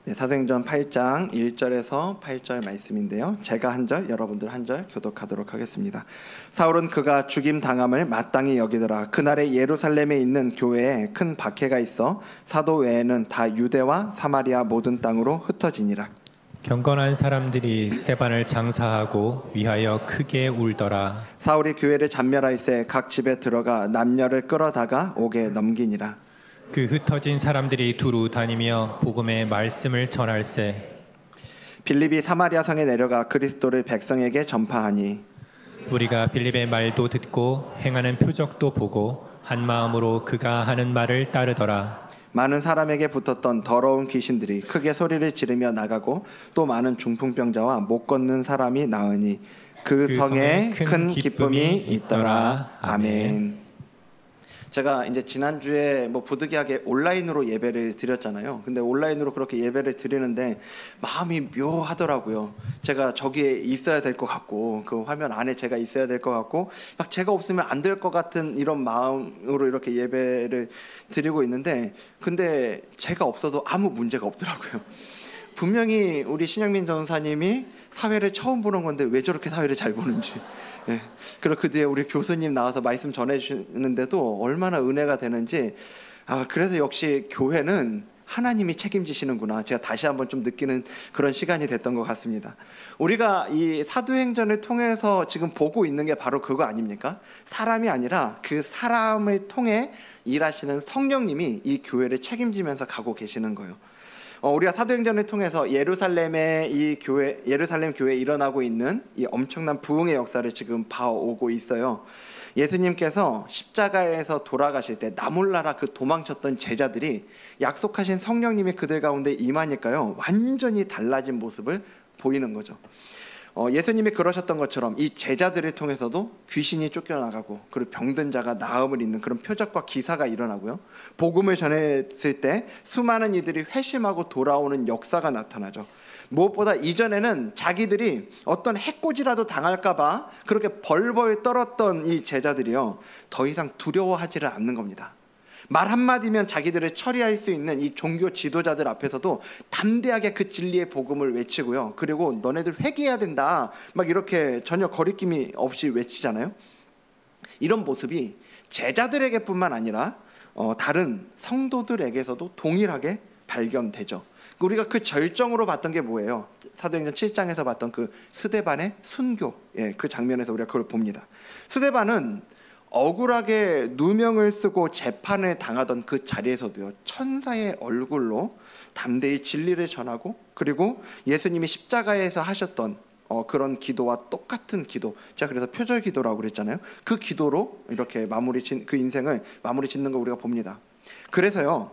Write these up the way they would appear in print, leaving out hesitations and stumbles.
네, 사도행전 8장 1절에서 8절 말씀인데요. 제가 한 절, 여러분들 한 절 교독하도록 하겠습니다. 사울은 그가 죽임 당함을 마땅히 여기더라. 그날에 예루살렘에 있는 교회에 큰 박해가 있어 사도 외에는 다 유대와 사마리아 모든 땅으로 흩어지니라. 경건한 사람들이 스데반을 장사하고 위하여 크게 울더라. 사울이 교회를 잔멸하이세 각 집에 들어가 남녀를 끌어다가 옥에 넘기니라. 그 흩어진 사람들이 두루 다니며 복음의 말씀을 전할세. 빌립이 사마리아 성에 내려가 그리스도를 백성에게 전파하니 우리가 빌립의 말도 듣고 행하는 표적도 보고 한 마음으로 그가 하는 말을 따르더라. 많은 사람에게 붙었던 더러운 귀신들이 크게 소리를 지르며 나가고 또 많은 중풍병자와 못 걷는 사람이 나으니 그 성에 큰 기쁨이 있더라. 아멘. 제가 이제 지난주에 부득이하게 온라인으로 예배를 드렸잖아요. 근데 온라인으로 그렇게 예배를 드리는데 마음이 묘하더라고요. 제가 저기에 있어야 될 것 같고 그 화면 안에 제가 있어야 될 것 같고 막 제가 없으면 안 될 것 같은 이런 마음으로 이렇게 예배를 드리고 있는데 근데 제가 없어도 아무 문제가 없더라고요. 분명히 우리 신영민 전사님이 사회를 처음 보는 건데 왜 저렇게 사회를 잘 보는지. 예. 그리고 그 뒤에 우리 교수님 나와서 말씀 전해주시는데도 얼마나 은혜가 되는지 그래서 역시 교회는 하나님이 책임지시는구나 제가 다시 한번 좀 느끼는 그런 시간이 됐던 것 같습니다. 우리가 이 사도행전을 통해서 지금 보고 있는 게 바로 그거 아닙니까? 사람이 아니라 그 사람을 통해 일하시는 성령님이 이 교회를 책임지면서 가고 계시는 거예요. 우리가 사도행전을 통해서 예루살렘의 이 교회, 예루살렘 교회에 일어나고 있는 이 엄청난 부흥의 역사를 지금 봐오고 있어요. 예수님께서 십자가에서 돌아가실 때 나몰라라 그 도망쳤던 제자들이 약속하신 성령님이 그들 가운데 임하니까요, 완전히 달라진 모습을 보이는 거죠. 예수님이 그러셨던 것처럼 이 제자들을 통해서도 귀신이 쫓겨나가고 그리고 병든 자가 나음을 잇는 그런 표적과 기사가 일어나고요. 복음을 전했을 때 수많은 이들이 회심하고 돌아오는 역사가 나타나죠. 무엇보다 이전에는 자기들이 어떤 해코지라도 당할까 봐 그렇게 벌벌 떨었던 이 제자들이요, 더 이상 두려워하지를 않는 겁니다. 말 한마디면 자기들을 처리할 수 있는 이 종교 지도자들 앞에서도 담대하게 그 진리의 복음을 외치고요. 그리고 너네들 회개해야 된다 막 이렇게 전혀 거리낌이 없이 외치잖아요. 이런 모습이 제자들에게 뿐만 아니라 다른 성도들에게서도 동일하게 발견되죠. 우리가 그 절정으로 봤던 게 뭐예요? 사도행전 7장에서 봤던 그 스데반의 순교, 그 장면에서 우리가 그걸 봅니다. 스데반은 억울하게 누명을 쓰고 재판을 당하던 그 자리에서도요, 천사의 얼굴로 담대히 진리를 전하고 그리고 예수님이 십자가에서 하셨던 그런 기도와 똑같은 기도, 제가 그래서 표절 기도라고 그랬잖아요. 그 기도로 이렇게 그 인생을 마무리 짓는 걸 우리가 봅니다. 그래서요,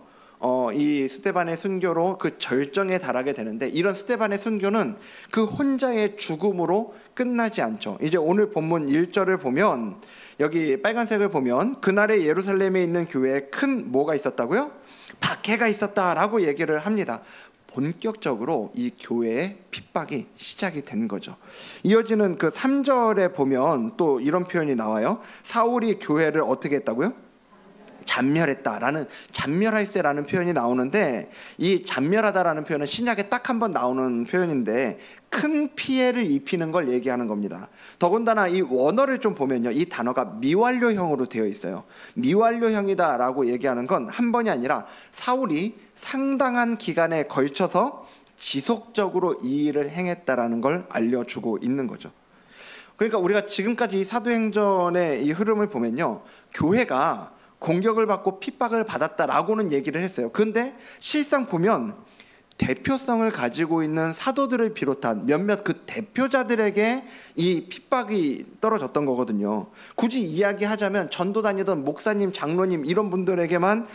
이 스데반의 순교로 그 절정에 달하게 되는데, 이런 스데반의 순교는 그 혼자의 죽음으로 끝나지 않죠. 이제 오늘 본문 1절을 보면, 여기 빨간색을 보면 그날에 예루살렘에 있는 교회에 큰 뭐가 있었다고요? 박해가 있었다라고 얘기를 합니다. 본격적으로 이 교회의 핍박이 시작이 된 거죠. 이어지는 그 3절에 보면 또 이런 표현이 나와요. 사울이 교회를 어떻게 했다고요? 잔멸했다라는, 잔멸할세라는 표현이 나오는데, 이 잔멸하다라는 표현은 신약에 딱 한 번 나오는 표현인데 큰 피해를 입히는 걸 얘기하는 겁니다. 더군다나 이 원어를 좀 보면요, 이 단어가 미완료형으로 되어 있어요. 미완료형이다라고 얘기하는 건 한 번이 아니라 사울이 상당한 기간에 걸쳐서 지속적으로 이 일을 행했다라는 걸 알려주고 있는 거죠. 그러니까 우리가 지금까지 이 사도행전의 이 흐름을 보면요, 교회가 공격을 받고 핍박을 받았다라고는 얘기를 했어요. 그런데 실상 보면 대표성을 가지고 있는 사도들을 비롯한 몇몇 그 대표자들에게 이 핍박이 떨어졌던 거거든요. 굳이 이야기하자면 전도 다니던 목사님, 장로님 이런 분들에게만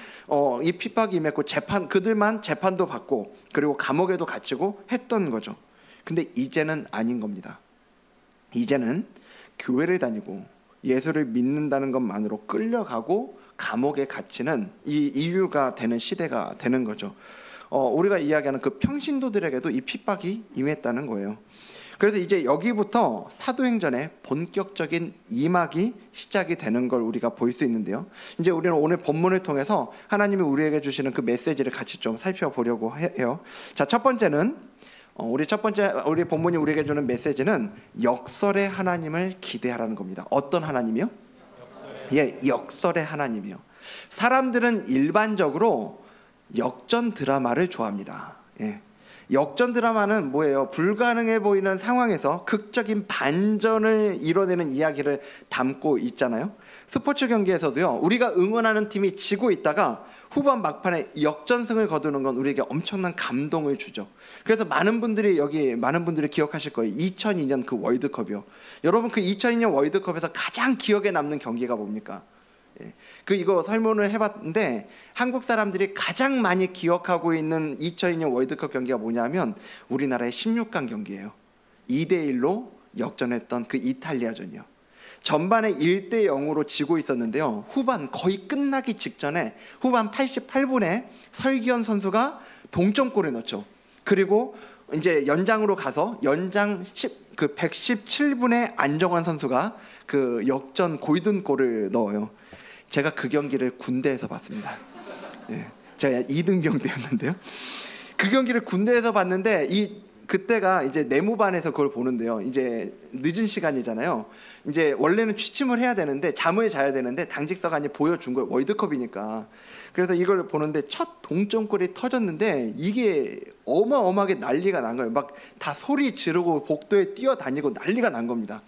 이 핍박이 임했고 그들만 재판도 받고 그리고 감옥에도 갇히고 했던 거죠. 근데 이제는 아닌 겁니다. 이제는 교회를 다니고 예수를 믿는다는 것만으로 끌려가고 감옥에 갇히는 이 이유가 되는 시대가 되는 거죠. 우리가 이야기하는 그 평신도들에게도 이 핍박이 임했다는 거예요. 그래서 이제 여기부터 사도행전의 본격적인 이막이 시작이 되는 걸 우리가 볼 수 있는데요. 이제 우리는 오늘 본문을 통해서 하나님이 우리에게 주시는 그 메시지를 같이 좀 살펴보려고 해요. 자, 첫 번째는 우리 본문이 우리에게 주는 메시지는 역설의 하나님을 기대하라는 겁니다. 어떤 하나님이요? 역설의 하나님이요. 사람들은 일반적으로 역전 드라마를 좋아합니다. 역전 드라마는 뭐예요? 불가능해 보이는 상황에서 극적인 반전을 이뤄내는 이야기를 담고 있잖아요. 스포츠 경기에서도요, 우리가 응원하는 팀이 지고 있다가 후반 막판에 역전승을 거두는 건 우리에게 엄청난 감동을 주죠. 그래서 많은 분들이 기억하실 거예요. 2002년 그 월드컵이요. 여러분, 그 2002년 월드컵에서 가장 기억에 남는 경기가 뭡니까? 이거 설문을 해봤는데 한국 사람들이 가장 많이 기억하고 있는 2002년 월드컵 경기가 뭐냐면 우리나라의 16강 경기예요. 2대1로 역전했던 그 이탈리아전이요. 전반에 1대0으로 지고 있었는데요, 후반 거의 끝나기 직전에 후반 88분에 설기현 선수가 동점골을 넣죠. 그리고 이제 연장으로 가서 연장 117분에 안정환 선수가 그 역전 골든골을 넣어요. 제가 그 경기를 군대에서 봤습니다. 제가 2등병대였는데요. 그 경기를 군대에서 봤는데 그때가 이제 내무반에서 그걸 보는데요. 이제 늦은 시간이잖아요. 이제 원래는 취침을 해야 되는데 잠을 자야 되는데 당직서관이 보여준 거예요. 월드컵이니까. 그래서 이걸 보는데 첫 동점골이 터졌는데 이게 어마어마하게 난리가 난 거예요. 막 다 소리 지르고 복도에 뛰어다니고 난리가 난 겁니다.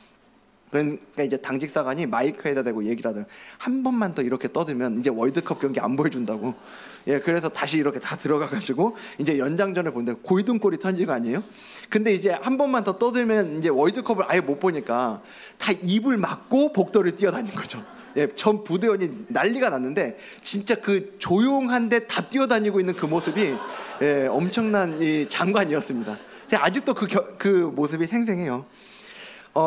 그러니까 이제 당직사관이 마이크에다 대고 얘기를 하더라고요. 한 번만 더 이렇게 떠들면 이제 월드컵 경기 안 보여준다고. 그래서 다시 이렇게 다 들어가가지고 이제 연장전을 보는데 골든골이 터진 거 아니에요? 근데 이제 한 번만 더 떠들면 이제 월드컵을 아예 못 보니까 다 입을 막고 복도를 뛰어다닌 거죠. 전 부대원이 난리가 났는데 진짜 그 조용한데 다 뛰어다니고 있는 그 모습이 엄청난 장관이었습니다. 아직도 그 모습이 생생해요.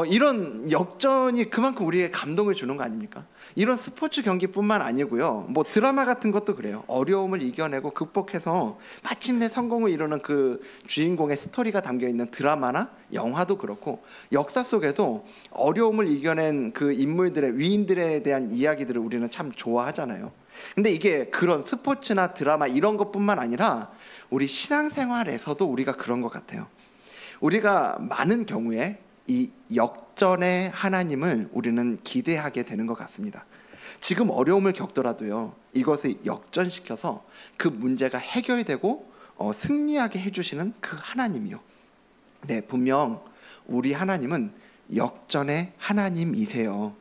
이런 역전이 그만큼 우리에게 감동을 주는 거 아닙니까? 이런 스포츠 경기뿐만 아니고요, 뭐 드라마 같은 것도 그래요. 어려움을 이겨내고 극복해서 마침내 성공을 이루는 그 주인공의 스토리가 담겨있는 드라마나 영화도 그렇고, 역사 속에도 어려움을 이겨낸 그 인물들의, 위인들에 대한 이야기들을 우리는 참 좋아하잖아요. 근데 이게 그런 스포츠나 드라마 이런 것뿐만 아니라 우리 신앙생활에서도 우리가 그런 것 같아요. 우리가 많은 경우에 이 역전의 하나님을 우리는 기대하게 되는 것 같습니다. 지금 어려움을 겪더라도요, 이것을 역전시켜서 그 문제가 해결되고 승리하게 해주시는 그 하나님이요. 분명 우리 하나님은 역전의 하나님이세요.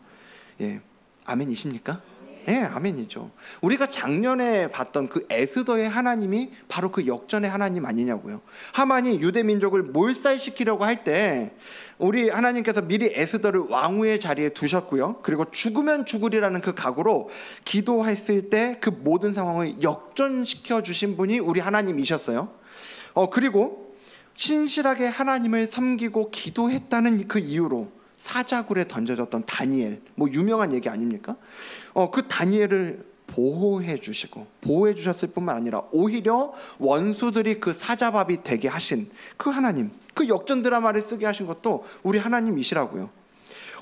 아멘이십니까? 아멘이죠. 우리가 작년에 봤던 그 에스더의 하나님이 바로 그 역전의 하나님 아니냐고요. 하만이 유대 민족을 몰살시키려고 할 때 우리 하나님께서 미리 에스더를 왕후의 자리에 두셨고요. 그리고 죽으면 죽으리라는 그 각오로 기도했을 때 그 모든 상황을 역전시켜 주신 분이 우리 하나님이셨어요. 그리고 신실하게 하나님을 섬기고 기도했다는 그 이유로 사자굴에 던져졌던 다니엘, 뭐 유명한 얘기 아닙니까? 그 다니엘을 보호해 주셨을 뿐만 아니라 오히려 원수들이 그 사자밥이 되게 하신 그 하나님, 그 역전 드라마를 쓰게 하신 것도 우리 하나님이시라고요.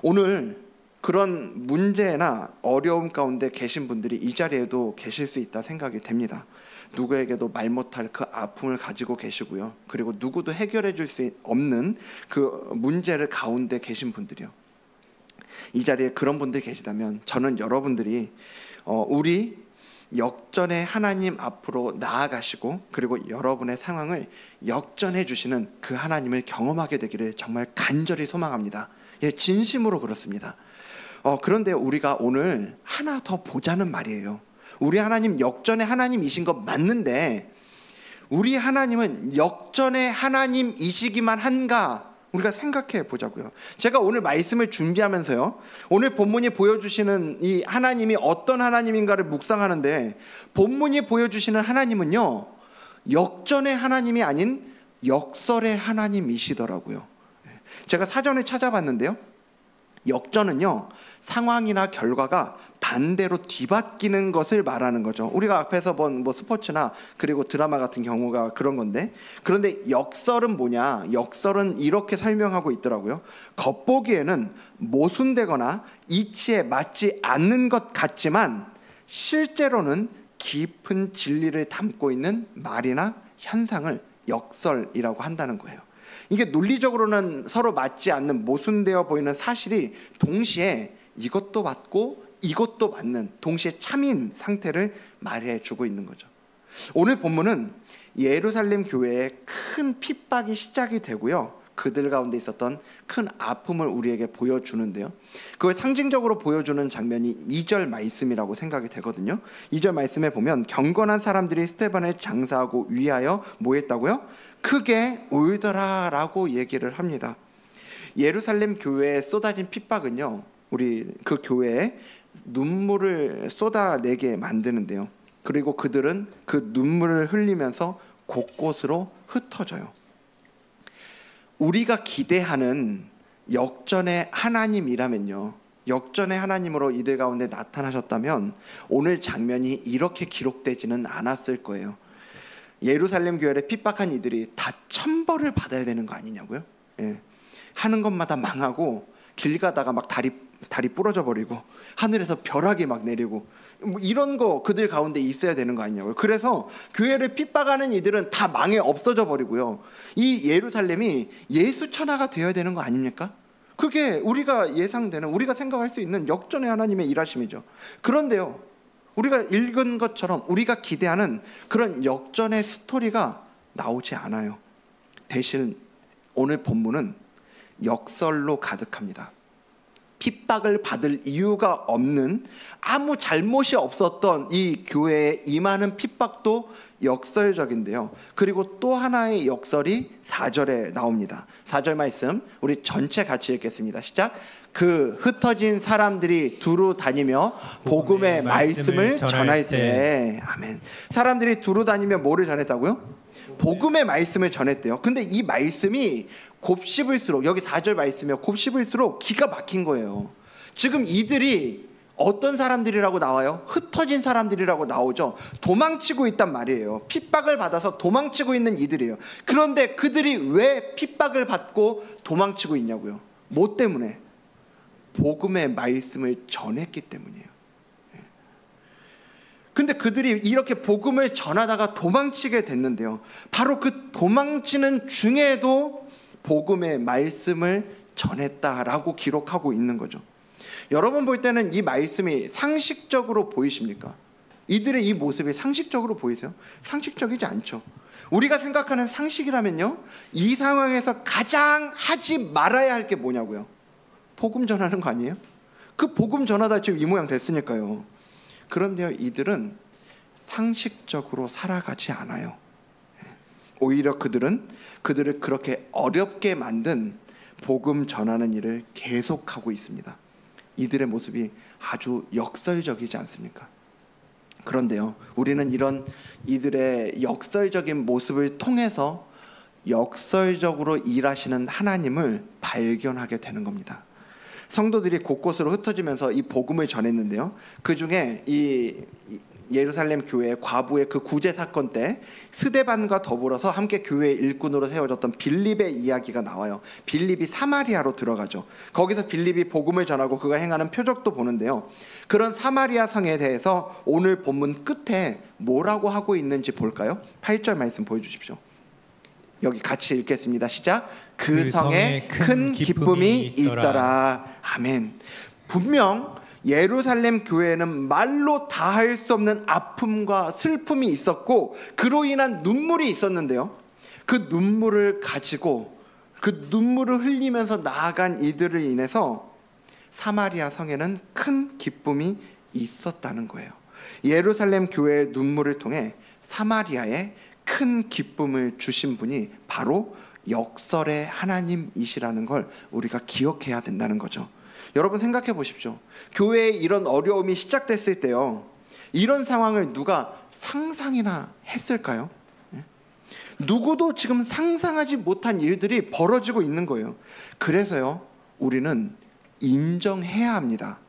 오늘 그런 문제나 어려움 가운데 계신 분들이 이 자리에도 계실 수 있다 생각이 됩니다. 누구에게도 말 못할 그 아픔을 가지고 계시고요. 그리고 누구도 해결해 줄 수 없는 그 문제를 가운데 계신 분들이요. 이 자리에 그런 분들이 계시다면 저는 여러분들이 우리 역전의 하나님 앞으로 나아가시고 그리고 여러분의 상황을 역전해 주시는 그 하나님을 경험하게 되기를 정말 간절히 소망합니다. 진심으로 그렇습니다. 그런데 우리가 오늘 하나 더 보자는 말이에요. 우리 하나님 역전의 하나님이신 것 맞는데 우리 하나님은 역전의 하나님이시기만 한가 우리가 생각해 보자고요. 제가 오늘 말씀을 준비하면서요, 오늘 본문이 보여주시는 이 하나님이 어떤 하나님인가를 묵상하는데 본문이 보여주시는 하나님은요, 역전의 하나님이 아닌 역설의 하나님이시더라고요. 제가 사전에 찾아봤는데요, 역전은요 상황이나 결과가 반대로 뒤바뀌는 것을 말하는 거죠. 우리가 앞에서 본 뭐 스포츠나 그리고 드라마 같은 경우가 그런 건데, 그런데 역설은 뭐냐? 역설은 이렇게 설명하고 있더라고요. 겉보기에는 모순되거나 이치에 맞지 않는 것 같지만 실제로는 깊은 진리를 담고 있는 말이나 현상을 역설이라고 한다는 거예요. 이게 논리적으로는 서로 맞지 않는 모순되어 보이는 사실이 동시에 이것도 맞고 이것도 맞는, 동시에 참인 상태를 말해주고 있는 거죠. 오늘 본문은 예루살렘 교회에 큰 핍박이 시작이 되고요, 그들 가운데 있었던 큰 아픔을 우리에게 보여주는데요, 그걸 상징적으로 보여주는 장면이 2절 말씀이라고 생각이 되거든요. 2절 말씀에 보면 경건한 사람들이 스데반을 장사하고 위하여 뭐 했다고요? 크게 울더라 라고 얘기를 합니다. 예루살렘 교회에 쏟아진 핍박은요, 우리 그 교회에 눈물을 쏟아내게 만드는데요, 그리고 그들은 그 눈물을 흘리면서 곳곳으로 흩어져요. 우리가 기대하는 역전의 하나님이라면요, 역전의 하나님으로 이들 가운데 나타나셨다면 오늘 장면이 이렇게 기록되지는 않았을 거예요. 예루살렘 교회를 핍박한 이들이 다 천벌을 받아야 되는 거 아니냐고요? 예. 하는 것마다 망하고 길 가다가 막 다리 부러져 버리고 하늘에서 벼락이 막 내리고 뭐 이런 거 그들 가운데 있어야 되는 거 아니냐고요. 그래서 교회를 핍박하는 이들은 다 망해 없어져 버리고요, 이 예루살렘이 예수 천하가 되어야 되는 거 아닙니까? 그게 우리가 예상되는, 우리가 생각할 수 있는 역전의 하나님의 일하심이죠. 그런데요, 우리가 읽은 것처럼 우리가 기대하는 그런 역전의 스토리가 나오지 않아요. 대신 오늘 본문은 역설로 가득합니다. 핍박을 받을 이유가 없는, 아무 잘못이 없었던 이 교회에 임하는 핍박도 역설적인데요, 그리고 또 하나의 역설이 4절에 나옵니다. 4절 말씀 우리 전체 같이 읽겠습니다. 시작. 그 흩어진 사람들이 두루 다니며 복음의 말씀을 전할 때. 아멘. 사람들이 두루 다니며 뭐를 전했다고요? 복음의 말씀을 전했대요. 근데 이 말씀이 곱씹을수록, 여기 4절 말씀이요, 곱씹을수록 기가 막힌 거예요. 지금 이들이 어떤 사람들이라고 나와요? 흩어진 사람들이라고 나오죠. 도망치고 있단 말이에요. 핍박을 받아서 도망치고 있는 이들이에요. 그런데 그들이 왜 핍박을 받고 도망치고 있냐고요? 뭐 때문에? 복음의 말씀을 전했기 때문이에요. 근데 그들이 이렇게 복음을 전하다가 도망치게 됐는데요, 바로 그 도망치는 중에도 복음의 말씀을 전했다라고 기록하고 있는 거죠. 여러분 볼 때는 이 말씀이 상식적으로 보이십니까? 이들의 이 모습이 상식적으로 보이세요? 상식적이지 않죠. 우리가 생각하는 상식이라면요, 이 상황에서 가장 하지 말아야 할 게 뭐냐고요? 복음 전하는 거 아니에요? 그 복음 전하다 지금 이 모양 됐으니까요. 그런데요, 이들은 상식적으로 살아가지 않아요. 오히려 그들을 그렇게 어렵게 만든 복음 전하는 일을 계속하고 있습니다. 이들의 모습이 아주 역설적이지 않습니까? 그런데요, 우리는 이런 이들의 역설적인 모습을 통해서 역설적으로 일하시는 하나님을 발견하게 되는 겁니다. 성도들이 곳곳으로 흩어지면서 이 복음을 전했는데요, 그 중에 이 예루살렘 교회 과부의 그 구제 사건 때 스데반과 더불어서 함께 교회의 일꾼으로 세워졌던 빌립의 이야기가 나와요. 빌립이 사마리아로 들어가죠. 거기서 빌립이 복음을 전하고 그가 행하는 표적도 보는데요, 그런 사마리아 성에 대해서 오늘 본문 끝에 뭐라고 하고 있는지 볼까요? 8절 말씀 보여주십시오. 여기 같이 읽겠습니다. 시작. 그 성에 큰 기쁨이 있더라. 아멘. 분명 예루살렘 교회에는 말로 다할 수 없는 아픔과 슬픔이 있었고 그로 인한 눈물이 있었는데요, 그 눈물을 가지고, 그 눈물을 흘리면서 나아간 이들을 인해서 사마리아 성에는 큰 기쁨이 있었다는 거예요. 예루살렘 교회의 눈물을 통해 사마리아에 큰 기쁨을 주신 분이 바로 역설의 하나님이시라는 걸 우리가 기억해야 된다는 거죠. 여러분 생각해 보십시오. 교회에 이런 어려움이 시작됐을 때요, 이런 상황을 누가 상상이나 했을까요? 누구도 지금 상상하지 못한 일들이 벌어지고 있는 거예요. 그래서요, 우리는 인정해야 합니다.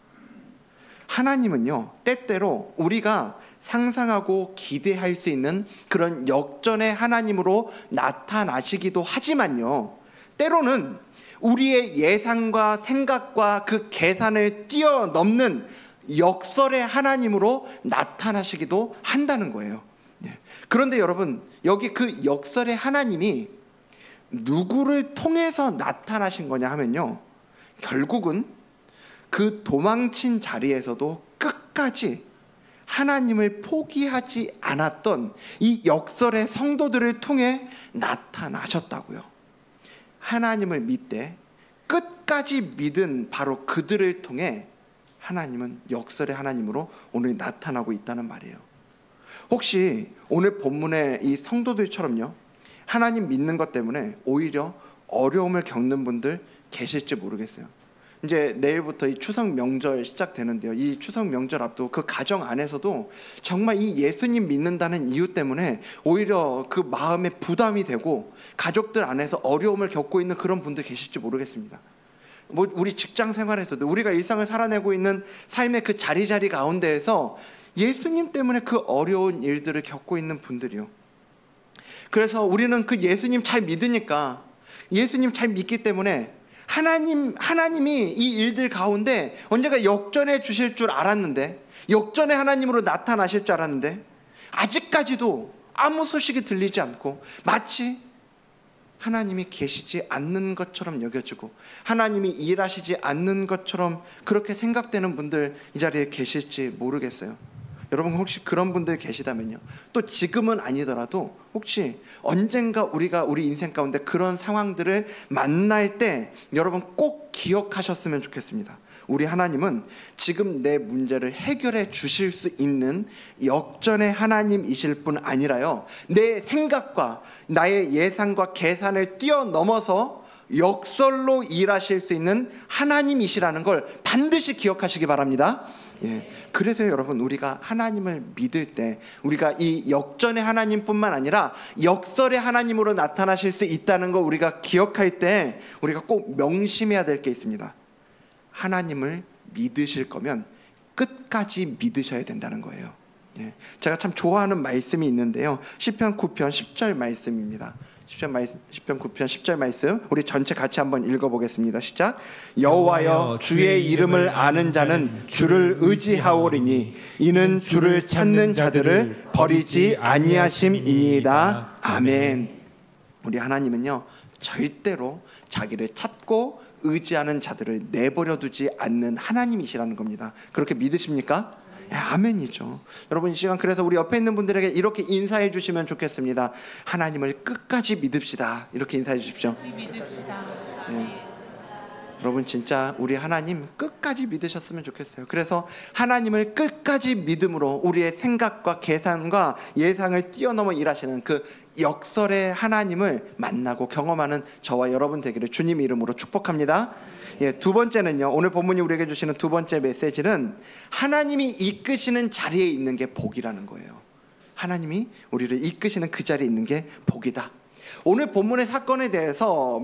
하나님은요, 때때로 우리가 상상하고 기대할 수 있는 그런 역전의 하나님으로 나타나시기도 하지만요, 때로는 우리의 예상과 생각과 그 계산을 뛰어넘는 역설의 하나님으로 나타나시기도 한다는 거예요. 그런데 여러분, 여기 그 역설의 하나님이 누구를 통해서 나타나신 거냐 하면요, 결국은 그 도망친 자리에서도 끝까지 하나님을 포기하지 않았던 이 역설의 성도들을 통해 나타나셨다고요. 하나님을 믿되 끝까지 믿은 바로 그들을 통해 하나님은 역설의 하나님으로 오늘 나타나고 있다는 말이에요. 혹시 오늘 본문의 이 성도들처럼요, 하나님 믿는 것 때문에 오히려 어려움을 겪는 분들 계실지 모르겠어요. 이제 내일부터 이 추석 명절 시작되는데요, 이 추석 명절 앞두고 그 가정 안에서도 정말 이 예수님 믿는다는 이유 때문에 오히려 그 마음에 부담이 되고 가족들 안에서 어려움을 겪고 있는 그런 분들 계실지 모르겠습니다. 뭐 우리 직장 생활에서도 우리가 일상을 살아내고 있는 삶의 그 자리 가운데에서 예수님 때문에 그 어려운 일들을 겪고 있는 분들이요, 그래서 우리는 그 예수님 잘 믿으니까, 예수님 잘 믿기 때문에 하나님이 이 일들 가운데 언젠가 역전해 주실 줄 알았는데, 역전의 하나님으로 나타나실 줄 알았는데 아직까지도 아무 소식이 들리지 않고 마치 하나님이 계시지 않는 것처럼 여겨지고 하나님이 일하시지 않는 것처럼 그렇게 생각되는 분들 이 자리에 계실지 모르겠어요. 여러분, 혹시 그런 분들 계시다면요, 또 지금은 아니더라도 혹시 언젠가 우리가 우리 인생 가운데 그런 상황들을 만날 때 여러분 꼭 기억하셨으면 좋겠습니다. 우리 하나님은 지금 내 문제를 해결해 주실 수 있는 역전의 하나님이실 뿐 아니라요, 내 생각과 나의 예상과 계산을 뛰어넘어서 역설로 일하실 수 있는 하나님이시라는 걸 반드시 기억하시기 바랍니다. 그래서 여러분, 우리가 하나님을 믿을 때 우리가 이 역전의 하나님뿐만 아니라 역설의 하나님으로 나타나실 수 있다는 거 우리가 기억할 때 우리가 꼭 명심해야 될 게 있습니다. 하나님을 믿으실 거면 끝까지 믿으셔야 된다는 거예요. 제가 참 좋아하는 말씀이 있는데요, 시편 9편 10절 말씀입니다. 시편 9편 10절 말씀 우리 전체 같이 한번 읽어보겠습니다. 시작. 여호와여, 주의 이름을 아는 자는 주를 의지하오리니 이는 주를 찾는 자들을 버리지 아니하심이니이다. 아멘. 우리 하나님은요, 절대로 자기를 찾고 의지하는 자들을 내버려 두지 않는 하나님이시라는 겁니다. 그렇게 믿으십니까? 아멘이죠. 여러분, 이 시간 그래서 우리 옆에 있는 분들에게 이렇게 인사해 주시면 좋겠습니다. 하나님을 끝까지 믿읍시다. 이렇게 인사해 주십시오. 여러분, 진짜 우리 하나님 끝까지 믿으셨으면 좋겠어요. 그래서 하나님을 끝까지 믿음으로 우리의 생각과 계산과 예상을 뛰어넘어 일하시는 그 역설의 하나님을 만나고 경험하는 저와 여러분 되기를 주님 이름으로 축복합니다. 두 번째는요, 오늘 본문이 우리에게 주시는 두 번째 메시지는 하나님이 이끄시는 자리에 있는 게 복이라는 거예요. 하나님이 우리를 이끄시는 그 자리에 있는 게 복이다. 오늘 본문의 사건에 대해서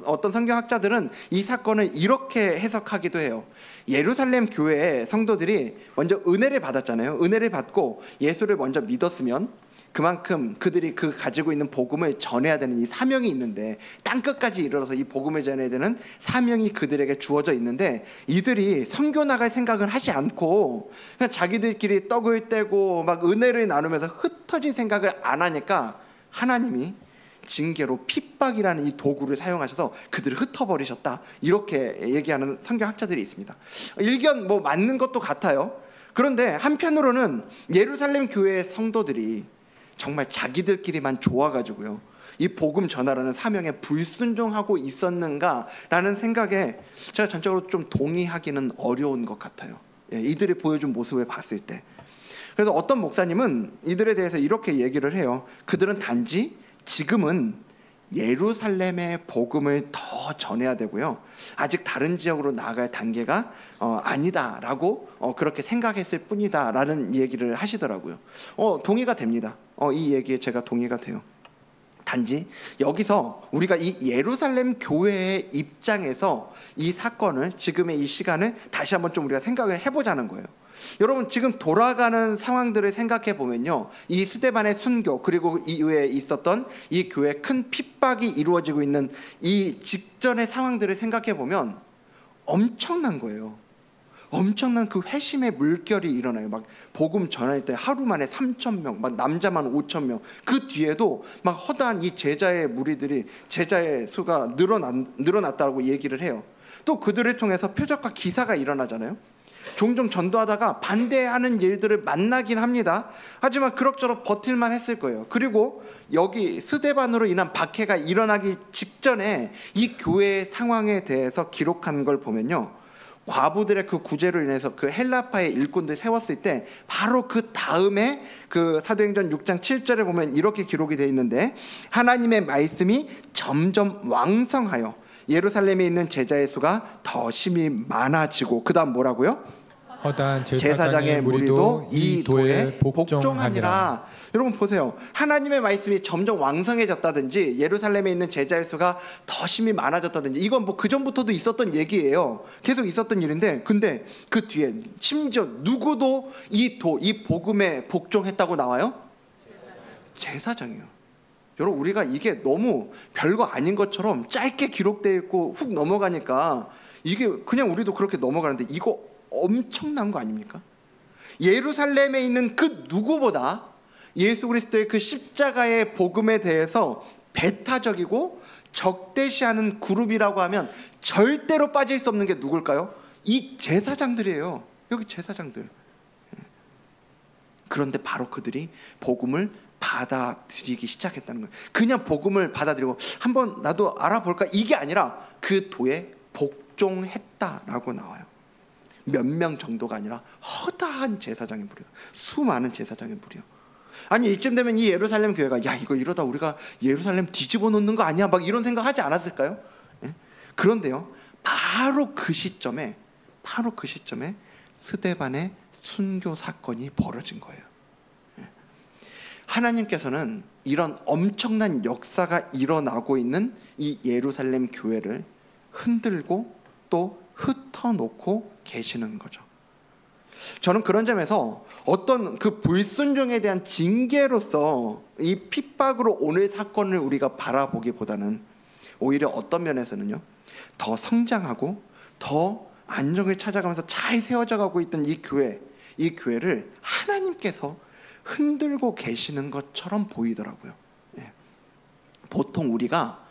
어떤 성경학자들은 이 사건을 이렇게 해석하기도 해요. 예루살렘 교회의 성도들이 먼저 은혜를 받았잖아요. 은혜를 받고 예수를 먼저 믿었으면 그만큼 그들이 그 가지고 있는 복음을 전해야 되는 이 사명이 있는데, 땅끝까지 이르러서 이 복음을 전해야 되는 사명이 그들에게 주어져 있는데, 이들이 선교 나갈 생각을 하지 않고 그냥 자기들끼리 떡을 떼고 막 은혜를 나누면서 흩어질 생각을 안 하니까 하나님이 징계로 핍박이라는 이 도구를 사용하셔서 그들을 흩어버리셨다. 이렇게 얘기하는 성경학자들이 있습니다. 일견 맞는 것도 같아요. 그런데 한편으로는 예루살렘 교회의 성도들이 정말 자기들끼리만 좋아가지고요, 이 복음 전하라는 사명에 불순종하고 있었는가라는 생각에 제가 전적으로 좀 동의하기는 어려운 것 같아요. 이들이 보여준 모습을 봤을 때. 그래서 어떤 목사님은 이들에 대해서 이렇게 얘기를 해요. 그들은 단지 지금은 예루살렘의 복음을 더 전해야 되고요, 아직 다른 지역으로 나아갈 단계가 아니다라고 그렇게 생각했을 뿐이다라는 얘기를 하시더라고요. 동의가 됩니다. 이 얘기에 제가 동의가 돼요. 단지 여기서 우리가 이 예루살렘 교회의 입장에서 이 사건을, 지금의 이 시간을 다시 한번 좀 우리가 생각을 해보자는 거예요. 여러분, 지금 돌아가는 상황들을 생각해 보면요, 이 스데반의 순교, 그리고 이후에 있었던 이 교회의 큰 핍박이 이루어지고 있는 이 직전의 상황들을 생각해 보면 엄청난 거예요. 엄청난 그 회심의 물결이 일어나요. 막 복음 전할 때 하루 만에 3,000명, 막 남자만 5,000명. 그 뒤에도 막 허다한 이 제자의 무리들이, 제자의 수가 늘어났다고 얘기를 해요. 또 그들을 통해서 표적과 기사가 일어나잖아요. 종종 전도하다가 반대하는 일들을 만나긴 합니다. 하지만 그럭저럭 버틸만 했을 거예요. 그리고 여기 스데반으로 인한 박해가 일어나기 직전에 이 교회의 상황에 대해서 기록한 걸 보면요, 과부들의 그 구제로 인해서 그 헬라파의 일꾼들 세웠을 때 바로 그 다음에 그 사도행전 6장 7절에 보면 이렇게 기록이 되어 있는데, 하나님의 말씀이 점점 왕성하여 예루살렘에 있는 제자의 수가 더 심히 많아지고, 그 다음 뭐라고요? 허다한 제사장의 무리도 이 도에 복종하니라. 여러분 보세요. 하나님의 말씀이 점점 왕성해졌다든지 예루살렘에 있는 제자의 수가 더 심히 많아졌다든지, 이건 뭐 그전부터도 있었던 얘기예요. 계속 있었던 일인데, 근데 그 뒤에 심지어 누구도 이 복음에 복종했다고 나와요? 제사장이요. 여러분, 우리가 이게 너무 별거 아닌 것처럼 짧게 기록되어 있고 훅 넘어가니까 이게 그냥 우리도 그렇게 넘어가는데, 이거 엄청난 거 아닙니까? 예루살렘에 있는 그 누구보다 예수 그리스도의 그 십자가의 복음에 대해서 배타적이고 적대시하는 그룹이라고 하면 절대로 빠질 수 없는 게 누굴까요? 이 제사장들이에요. 여기 제사장들. 그런데 바로 그들이 복음을 받아들이기 시작했다는 거예요. 그냥 복음을 받아들이고 한번 나도 알아볼까, 이게 아니라 그 도에 복종했다라고 나와요. 몇 명 정도가 아니라 허다한 제사장의 무리가, 수많은 제사장의 무리요. 아니, 이쯤 되면 이 예루살렘 교회가, 야, 이거 이러다 우리가 예루살렘 뒤집어 놓는 거 아니야? 막 이런 생각 하지 않았을까요? 예? 그런데요, 바로 그 시점에 스데반의 순교 사건이 벌어진 거예요. 예? 하나님께서는 이런 엄청난 역사가 일어나고 있는 이 예루살렘 교회를 흔들고 또 흩어놓고 계시는 거죠. 저는 그런 점에서 어떤 그 불순종에 대한 징계로서 이 핍박으로 오늘 사건을 우리가 바라보기보다는 오히려 어떤 면에서는요, 더 성장하고 더 안정을 찾아가면서 잘 세워져 가고 있던 이 교회를 하나님께서 흔들고 계시는 것처럼 보이더라고요. 예. 보통 우리가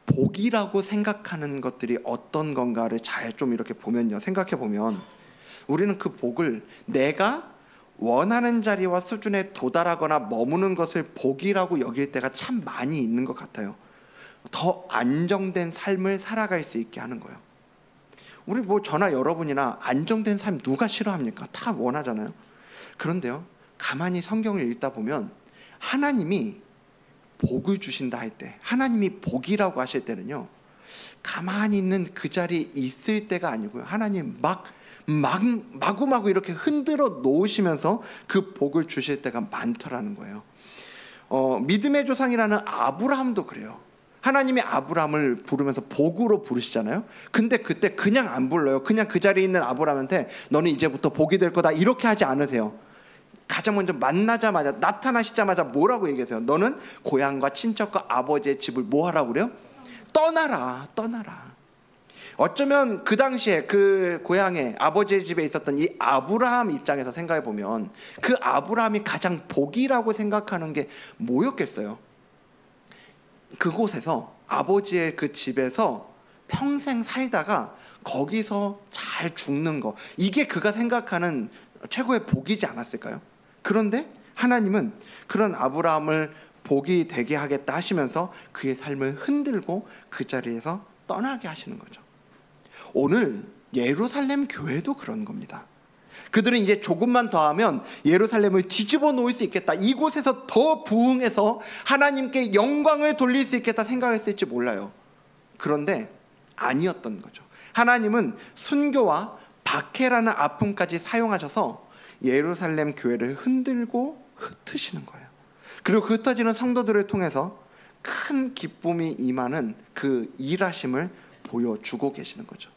복이라고 생각하는 것들이 어떤 건가를 잘 좀 이렇게 보면요, 생각해 보면 우리는 그 복을 내가 원하는 자리와 수준에 도달하거나 머무는 것을 복이라고 여길 때가 참 많이 있는 것 같아요. 더 안정된 삶을 살아갈 수 있게 하는 거예요. 우리 뭐 저나 여러분이나 안정된 삶 누가 싫어합니까? 다 원하잖아요. 그런데요, 가만히 성경을 읽다 보면 하나님이 복을 주신다 할 때, 하나님이 복이라고 하실 때는요, 가만히 있는 그 자리에 있을 때가 아니고요, 하나님 마구마구 이렇게 흔들어 놓으시면서 그 복을 주실 때가 많더라는 거예요. 믿음의 조상이라는 아브라함도 그래요. 하나님이 아브라함을 부르면서 복으로 부르시잖아요. 근데 그때 그냥 안 불러요. 그냥 그 자리에 있는 아브라함한테 너는 이제부터 복이 될 거다 이렇게 하지 않으세요. 가장 먼저 만나자마자, 나타나시자마자 뭐라고 얘기하세요? 너는 고향과 친척과 아버지의 집을 뭐 하라고 그래요? 떠나라. 어쩌면 그 당시에 그 고향에 아버지의 집에 있었던 이 아브라함 입장에서 생각해 보면 그 아브라함이 가장 복이라고 생각하는 게 뭐였겠어요? 그곳에서, 아버지의 그 집에서 평생 살다가 거기서 잘 죽는 거, 이게 그가 생각하는 최고의 복이지 않았을까요? 그런데 하나님은 그런 아브라함을 복이 되게 하겠다 하시면서 그의 삶을 흔들고 그 자리에서 떠나게 하시는 거죠. 오늘 예루살렘 교회도 그런 겁니다. 그들은 이제 조금만 더 하면 예루살렘을 뒤집어 놓을 수 있겠다, 이곳에서 더 부흥해서 하나님께 영광을 돌릴 수 있겠다 생각했을지 몰라요. 그런데 아니었던 거죠. 하나님은 순교와 박해라는 아픔까지 사용하셔서 예루살렘 교회를 흔들고 흩으시는 거예요. 그리고 그 흩어지는 성도들을 통해서 큰 기쁨이 임하는 그 일하심을 보여주고 계시는 거죠.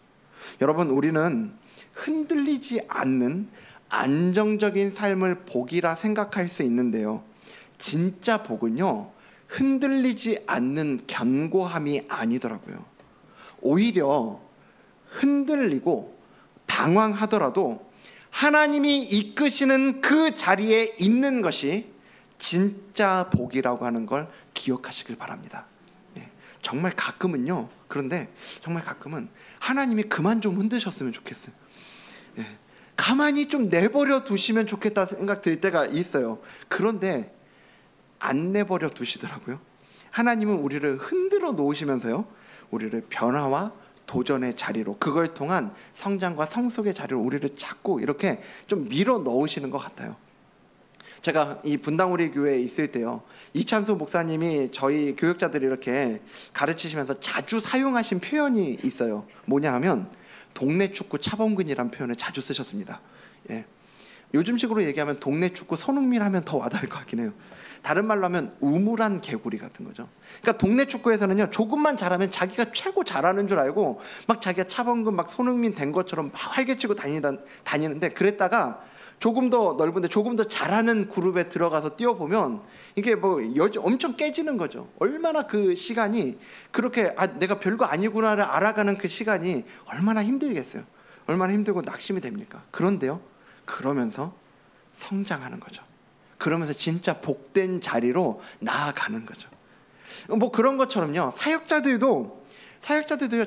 여러분, 우리는 흔들리지 않는 안정적인 삶을 복이라 생각할 수 있는데요, 진짜 복은요, 흔들리지 않는 견고함이 아니더라고요. 오히려 흔들리고 방황하더라도 하나님이 이끄시는 그 자리에 있는 것이 진짜 복이라고 하는 걸 기억하시길 바랍니다. 정말 가끔은요, 그런데 정말 가끔은 하나님이 그만 좀 흔드셨으면 좋겠어요. 가만히 좀 내버려 두시면 좋겠다 생각 들 때가 있어요. 그런데 안 내버려 두시더라고요. 하나님은 우리를 흔들어 놓으시면서요, 우리를 변화와 도전의 자리로, 그걸 통한 성장과 성숙의 자리로 우리를 자꾸 이렇게 좀 밀어 넣으시는 것 같아요. 제가 이 분당우리 교회에 있을 때요, 이찬수 목사님이 저희 교육자들이 이렇게 가르치시면서 자주 사용하신 표현이 있어요. 뭐냐 하면 동네 축구 차범근이라는 표현을 자주 쓰셨습니다. 요즘식으로 얘기하면 동네 축구 손흥민 하면 더 와닿을 것 같긴 해요. 다른 말로 하면 우물안 개구리 같은 거죠. 그러니까 동네 축구에서는요, 조금만 잘하면 자기가 최고 잘하는 줄 알고 막 자기가 차범근 막 손흥민 된 것처럼 막 활개치고 다니는데, 그랬다가 조금 더 넓은데 조금 더 잘하는 그룹에 들어가서 뛰어보면 이게 뭐 엄청 깨지는 거죠. 얼마나 그 시간이 그렇게 내가 별거 아니구나를 알아가는 그 시간이 얼마나 힘들겠어요. 얼마나 힘들고 낙심이 됩니까? 그런데요, 그러면서 성장하는 거죠. 그러면서 진짜 복된 자리로 나아가는 거죠. 뭐 그런 것처럼요, 사역자들도요,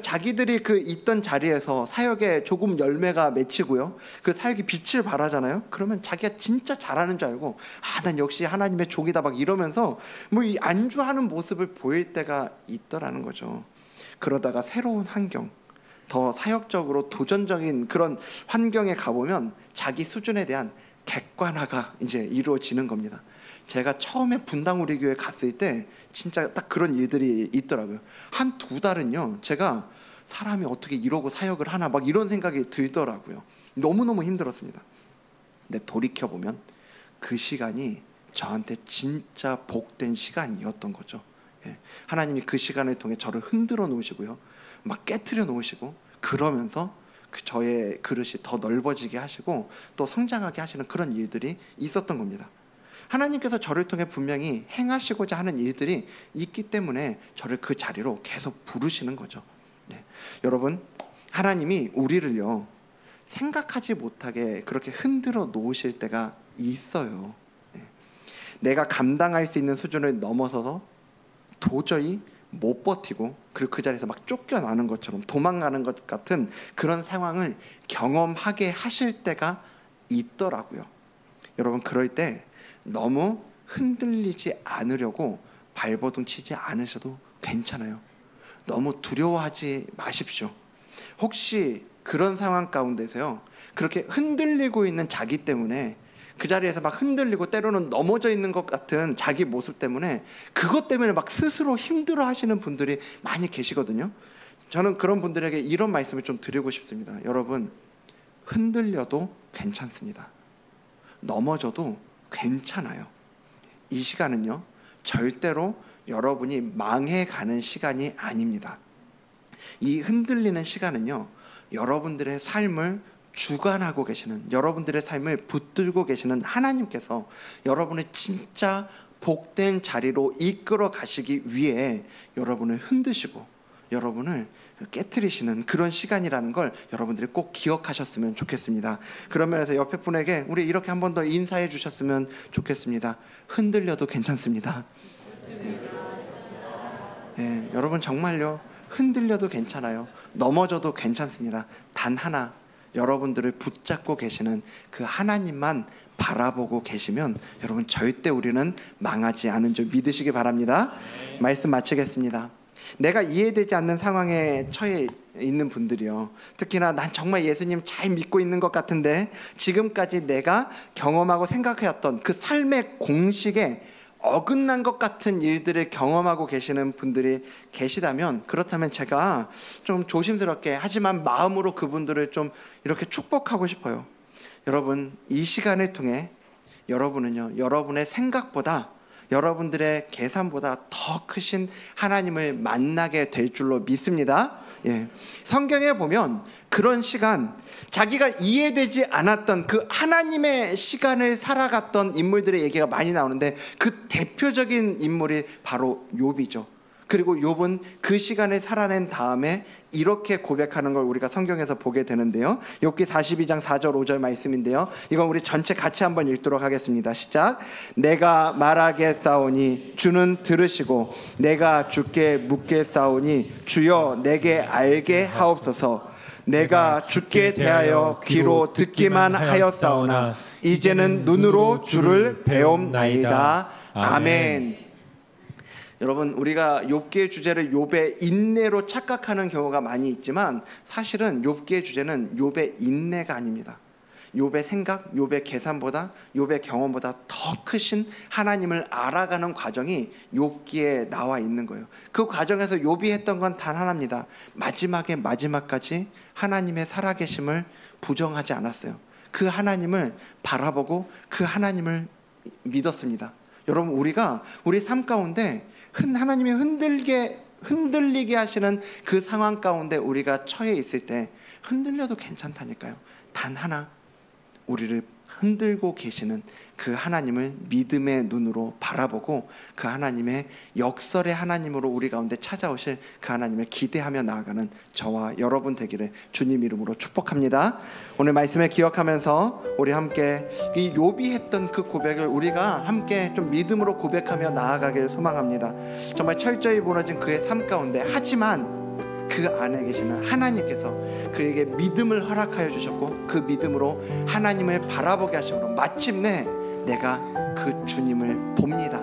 자기들이 그 있던 자리에서 사역에 조금 열매가 맺히고요, 그 사역이 빛을 발하잖아요. 그러면 자기가 진짜 잘하는 줄 알고, 난 역시 하나님의 종이다 막 이러면서 뭐 이 안주하는 모습을 보일 때가 있더라는 거죠. 그러다가 새로운 환경, 더 사역적으로 도전적인 그런 환경에 가보면 자기 수준에 대한 객관화가 이제 이루어지는 겁니다. 제가 처음에 분당우리 교회 갔을 때 진짜 딱 그런 일들이 있더라고요. 한 2달은요, 제가 사람이 어떻게 이러고 사역을 하나 막 이런 생각이 들더라고요. 너무너무 힘들었습니다. 근데 돌이켜보면 그 시간이 저한테 진짜 복된 시간이었던 거죠. 하나님이 그 시간을 통해 저를 흔들어 놓으시고요, 막 깨트려 놓으시고, 그러면서 저의 그릇이 더 넓어지게 하시고 또 성장하게 하시는 그런 일들이 있었던 겁니다. 하나님께서 저를 통해 분명히 행하시고자 하는 일들이 있기 때문에 저를 그 자리로 계속 부르시는 거죠. 여러분, 하나님이 우리를요, 생각하지 못하게 그렇게 흔들어 놓으실 때가 있어요. 내가 감당할 수 있는 수준을 넘어서서 도저히 못 버티고, 그리고 그 자리에서 막 쫓겨나는 것처럼 도망가는 것 같은 그런 상황을 경험하게 하실 때가 있더라고요. 여러분, 그럴 때 너무 흔들리지 않으려고 발버둥 치지 않으셔도 괜찮아요. 너무 두려워하지 마십시오. 혹시 그런 상황 가운데서요, 그렇게 흔들리고 있는 자기 때문에, 그 자리에서 막 흔들리고 때로는 넘어져 있는 것 같은 자기 모습 때문에, 그것 때문에 막 스스로 힘들어 하시는 분들이 많이 계시거든요. 저는 그런 분들에게 이런 말씀을 좀 드리고 싶습니다. 여러분, 흔들려도 괜찮습니다. 넘어져도 괜찮아요. 이 시간은요, 절대로 여러분이 망해가는 시간이 아닙니다. 이 흔들리는 시간은요, 여러분들의 삶을 주관하고 계시는, 여러분들의 삶을 붙들고 계시는 하나님께서 여러분을 진짜 복된 자리로 이끌어 가시기 위해 여러분을 흔드시고 여러분을 깨트리시는 그런 시간이라는 걸 여러분들이 꼭 기억하셨으면 좋겠습니다. 그런 면에서 옆에 분에게 우리 이렇게 한 번 더 인사해 주셨으면 좋겠습니다. 흔들려도 괜찮습니다. 여러분, 정말요, 흔들려도 괜찮아요. 넘어져도 괜찮습니다. 단 하나, 여러분들을 붙잡고 계시는 그 하나님만 바라보고 계시면 여러분, 절대 우리는 망하지 않은 줄 믿으시기 바랍니다. 말씀 마치겠습니다. 내가 이해되지 않는 상황에 처해 있는 분들이요, 특히나 난 정말 예수님 잘 믿고 있는 것 같은데 지금까지 내가 경험하고 생각해왔던 그 삶의 공식에 어긋난 것 같은 일들을 경험하고 계시는 분들이 계시다면, 그렇다면 제가 좀 조심스럽게 하지만 마음으로 그분들을 좀 이렇게 축복하고 싶어요. 여러분, 이 시간을 통해 여러분은요, 여러분의 생각보다 여러분들의 계산보다 더 크신 하나님을 만나게 될 줄로 믿습니다. 성경에 보면 그런 시간, 자기가 이해되지 않았던 그 하나님의 시간을 살아갔던 인물들의 얘기가 많이 나오는데 그 대표적인 인물이 바로 욥이죠. 그리고 욥은 그 시간을 살아낸 다음에 이렇게 고백하는 걸 우리가 성경에서 보게 되는데요. 욥기 42장 4절 5절 말씀인데요. 이건 우리 전체 같이 한번 읽도록 하겠습니다. 시작. 내가 말하겠사오니 주는 들으시고 내가 주께 묻겠사오니 주여 내게 알게 하옵소서. 내가 주께 대하여 귀로 듣기만 하였사오나 이제는 눈으로 주를 배움나이다. 아멘. 여러분, 우리가 욥기의 주제를 욥의 인내로 착각하는 경우가 많이 있지만 사실은 욥기의 주제는 욥의 인내가 아닙니다. 욥의 생각, 욥의 계산보다, 욥의 경험보다 더 크신 하나님을 알아가는 과정이 욥기에 나와 있는 거예요. 그 과정에서 욥이 했던 건 단 하나입니다. 마지막까지 하나님의 살아계심을 부정하지 않았어요. 그 하나님을 바라보고 그 하나님을 믿었습니다. 여러분, 우리가 우리 삶 가운데 하나님이 흔들리게 하시는 그 상황 가운데 우리가 처해 있을 때 흔들려도 괜찮다니까요. 단 하나, 우리를 흔들고 계시는 그 하나님을 믿음의 눈으로 바라보고 그 하나님의 역설의 하나님으로 우리 가운데 찾아오실 그 하나님을 기대하며 나아가는 저와 여러분 되기를 주님 이름으로 축복합니다. 오늘 말씀을 기억하면서 우리 함께 이 욥이 했던 그 고백을 우리가 함께 좀 믿음으로 고백하며 나아가기를 소망합니다. 정말 철저히 무너진 그의 삶 가운데, 하지만 그 안에 계시는 하나님께서 그에게 믿음을 허락하여 주셨고 그 믿음으로 하나님을 바라보게 하심으로 마침내 내가 그 주님을 봅니다.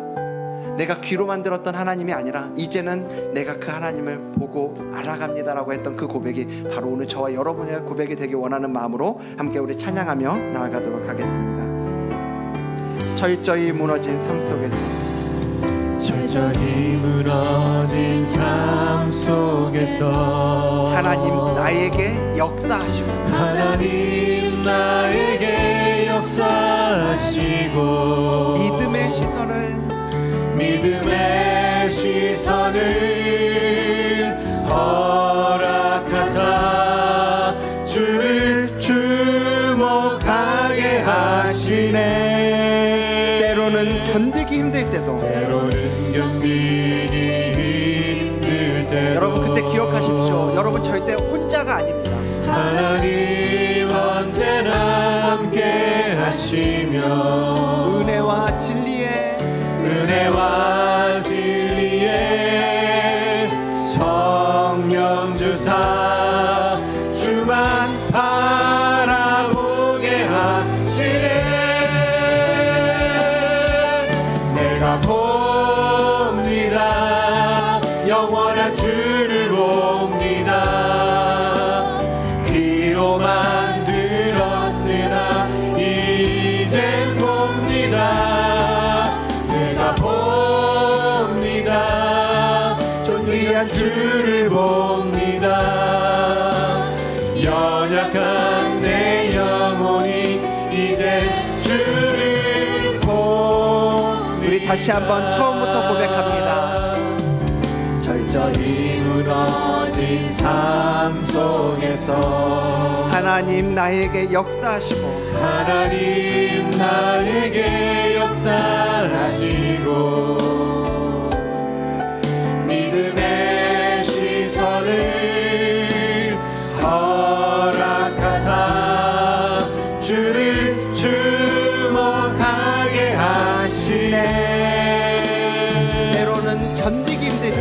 내가 귀로만 들었던 하나님이 아니라 이제는 내가 그 하나님을 보고 알아갑니다라고 했던 그 고백이 바로 오늘 저와 여러분의 고백이 되길 원하는 마음으로 함께 우리 찬양하며 나아가도록 하겠습니다. 철저히 무너진 삶 속에서, 철저히 무너진 삶 속에서 하나님 나에게 역사하시고, 하나님 나에게 역사하시고 믿음의 시선을 허락하사 주를 주목하게 하시네. 때로는 견디기 힘들 때도, 여러분 그때 기억하십시오. 여러분 절대 혼자가 아닙니다. 하나님 언제나 함께 하시며 은혜와 진리에 성령 주사 주만 바라보게 하시네. 내가 봅니다. 영원한 주를 봅니다. 귀로만 들었으나 이젠 봅니다. 내가 봅니다. 존귀한 주를 봅니다. 연약한 내 영혼이 이제 주를 봅니다. 우리 다시 한번 처음부터 고백합니다. 철저히 무너진 삶 속에서 하나님 나에게 역사하시고, 하나님 나에게 역사하시고 믿음의 시선을 허락하사 주를 주목하게 하시네. 때로는 견디기 힘들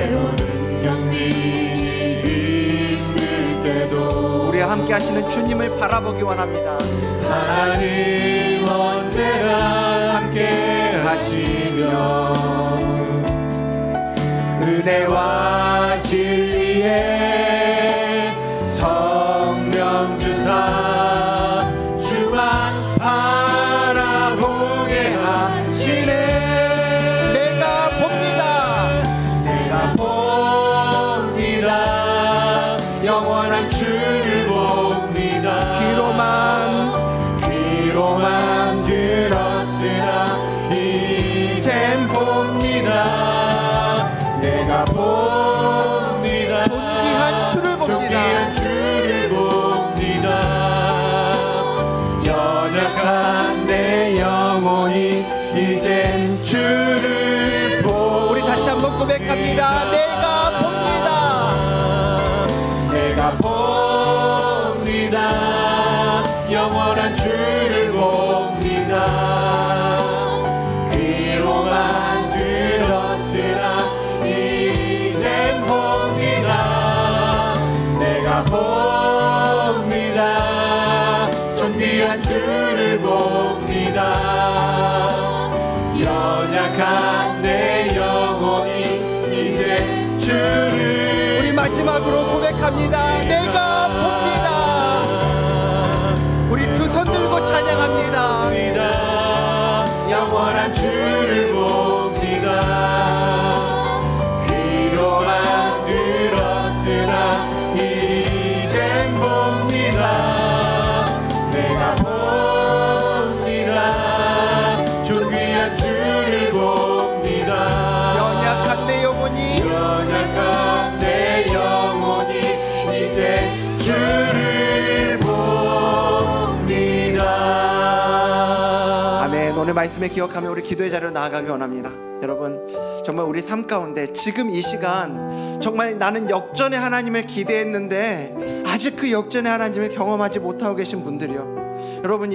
때도 우리와 함께 하시는 주님을 바라보기 원합니다. 하나님 언제나 함께 하시며 은혜와 진리에 성령 주사 주만 바라보게 하시네. 내가 봅니다. 영원한 주를 봅니다. 귀로만 들었으나 이젠 봅니다. 고백합니다. 내가 봅니다. 영원한 주를 봅니다. 귀로만 들었으나 이젠 봅니다. 내가 봅니다. 존귀한 주를 봅니다. 연약한 내 영혼이 이제 주를. 우리 마지막으로 고백합니다. 내가 봅니다. 우리 두 손 들고 찬양합니다. 영원한 주를 봅니다. 귀로만 들었으나 이젠 봅니다. 내가 봅니다. 존귀한 주를 봅니다. 연약한 내 영혼이 이제 주를 봅니다. 아멘. 오늘 말씀을 기억하며 우리 기도의 자리로 나아가기 원합니다. 여러분, 정말 우리 삶 가운데 지금 이 시간 정말 나는 역전의 하나님을 기대했는데 아직 그 역전의 하나님을 경험하지 못하고 계신 분들이요, 여러분,